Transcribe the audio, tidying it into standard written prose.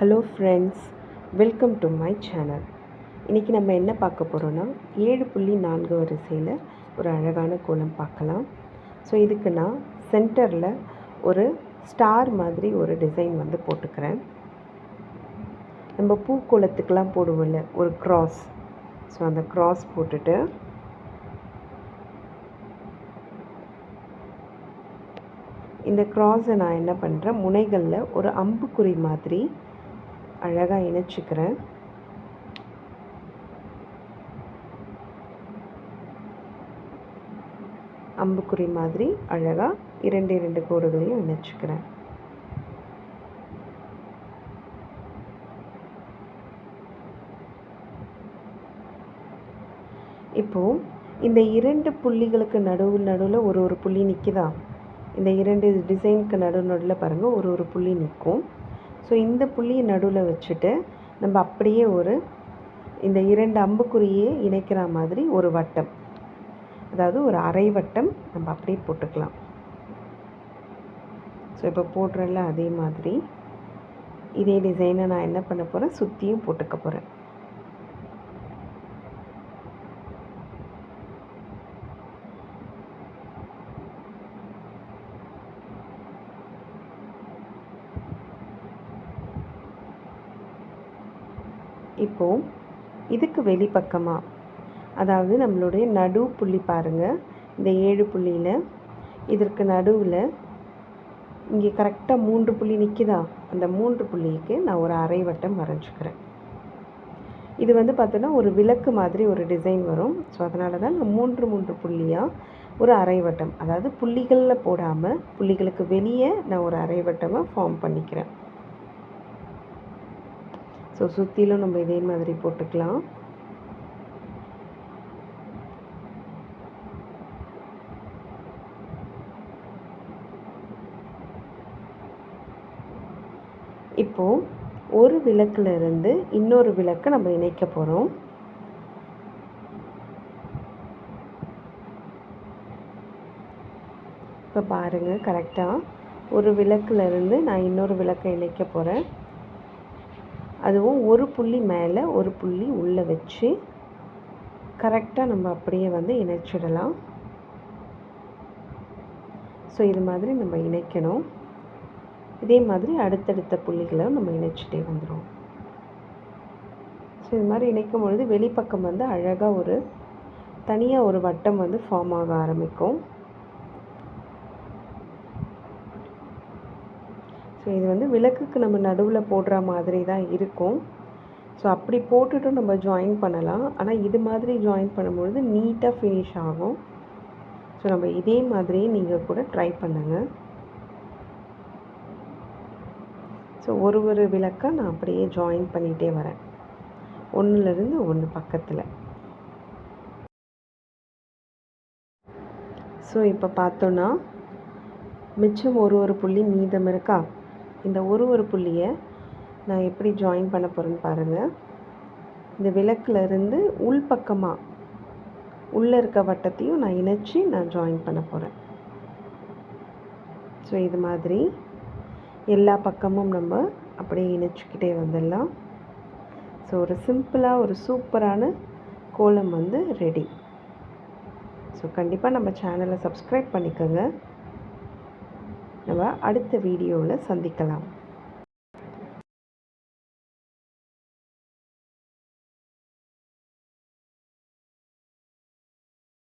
Hello friends, welcome to my channel. இன்றைக்கி நம்ம என்ன பார்க்க போகிறோன்னா 7.4 வரிசையில் ஒரு அழகான கோலம் பார்க்கலாம். ஸோ இதுக்கு நான் சென்டரில் ஒரு ஸ்டார் மாதிரி ஒரு டிசைன் போட்டுக்கிறேன். நம்ம பூக்கோலத்துக்கெலாம் போடுவோம்ல ஒரு க்ராஸ், ஸோ அந்த க்ராஸ் போட்டுட்டு இந்த க்ராஸை நான் என்ன பண்ணுறேன், முனைகளில் ஒரு அம்புக்குறி மாதிரி அழகாக இணைச்சிக்கிறேன். அம்புக்குறி மாதிரி அழகாக இரண்டு கோடுகளையும் இணைச்சிக்கிறேன். இப்போது இந்த இரண்டு புள்ளிகளுக்கு நடுவில் ஒரு புள்ளி நிற்குதா? இந்த இரண்டு டிசைனுக்கு நடுவில் பாருங்கள், ஒரு புள்ளி நிற்கும். ஸோ இந்த புள்ளியை நடுவில் வச்சுட்டு நம்ம அப்படியே இந்த இரண்டு அம்புக்குறியை இணைக்கிற மாதிரி ஒரு வட்டம், அதாவது ஒரு அரை வட்டம் நம்ம அப்படியே போட்டுக்கலாம். ஸோ இப்போ போடுறல அதே மாதிரி இதே டிசைனை நான் என்ன பண்ண போகிறேன், சுற்றியும் போட்டுக்க போகிறேன். இப்போது இதுக்கு வெளிப்பக்கமாக, அதாவது நம்மளுடைய நடு புள்ளி பாருங்கள், இந்த 7 புள்ளியில் இதற்கு நடுவில் இங்கே கரெக்டாக 3 புள்ளி நிற்கிதா? அந்த 3 புள்ளிக்கு நான் ஒரு அரை வட்டம் வரைஞ்சிக்கிறேன். இது பார்த்தோன்னா ஒரு விளக்கு மாதிரி ஒரு டிசைன் வரும். ஸோ அதனால தான் நான் 3 புள்ளியாக ஒரு அரை வட்டம், அதாவது புள்ளிகளில் போடாமல் புள்ளிகளுக்கு வெளியே நான் ஒரு அரை வட்டமாக ஃபார்ம் பண்ணிக்கிறேன். ஸோ சுற்றிலும் நம்ம இதே மாதிரி போட்டுக்கலாம். இப்போது ஒரு விளக்குல இருந்து இன்னொரு விளக்கு நம்ம இணைக்க போகிறோம். இப்போ பாருங்கள், கரெக்டாக ஒரு விளக்குல இருந்து நான் இன்னொரு விளக்கை இணைக்க போகிறேன். அதுவும் ஒரு புள்ளி மேலே ஒரு புள்ளி உள்ளே வச்சு கரெக்டாக நம்ம அப்படியே இணைச்சிடலாம். ஸோ இது மாதிரி நம்ம இணைக்கணும். இதே மாதிரி அடுத்தடுத்த புள்ளிகளை நம்ம இணைச்சிட்டே வந்துடும். ஸோ இது மாதிரி இணைக்கும் பொழுது வெளிப்பக்கம் அழகாக தனியாக ஒரு வட்டம் ஃபார்ம் ஆக ஆரம்பிக்கும். ஸோ இது விளக்குக்கு நம்ம நடுவில் போடுற மாதிரி தான் இருக்கும். ஸோ அப்படி போட்டுட்டும் நம்ம ஜாயின் பண்ணலாம். ஆனால் இது மாதிரி ஜாயின் பண்ணும்பொழுது நீட்டாக ஃபினிஷ் ஆகும். ஸோ நம்ம இதே மாதிரி நீங்கள் கூட ட்ரை பண்ணுங்கள். ஸோ ஒரு விளக்காக நான் அப்படியே ஜாயின் பண்ணிகிட்டே வரேன், ஒன்றுலேருந்து ஒன்று பக்கத்தில். ஸோ இப்போ பார்த்தோன்னா மிச்சம் ஒரு புள்ளி மீதம் இருக்கா? இந்த ஒரு புள்ளியை நான் எப்படி ஜாயின் பண்ண போகிறேன்னு பாருங்கள். இந்த விளக்குலேருந்து உள்பக்கமாக உள்ளே இருக்க வட்டத்தையும் நான் இணைச்சி நான் ஜாயின் பண்ண போகிறேன். ஸோ இது மாதிரி எல்லா பக்கமும் நம்ம அப்படியே இணைச்சிக்கிட்டே வந்துடலாம். ஸோ ஒரு சிம்பிளாக ஒரு சூப்பரான கோலம் ரெடி. ஸோ கண்டிப்பாக நம்ம சேனலை சப்ஸ்கிரைப் பண்ணிக்கோங்க. நம்ம அடுத்த வீடியோவில் சந்திக்கலாம்.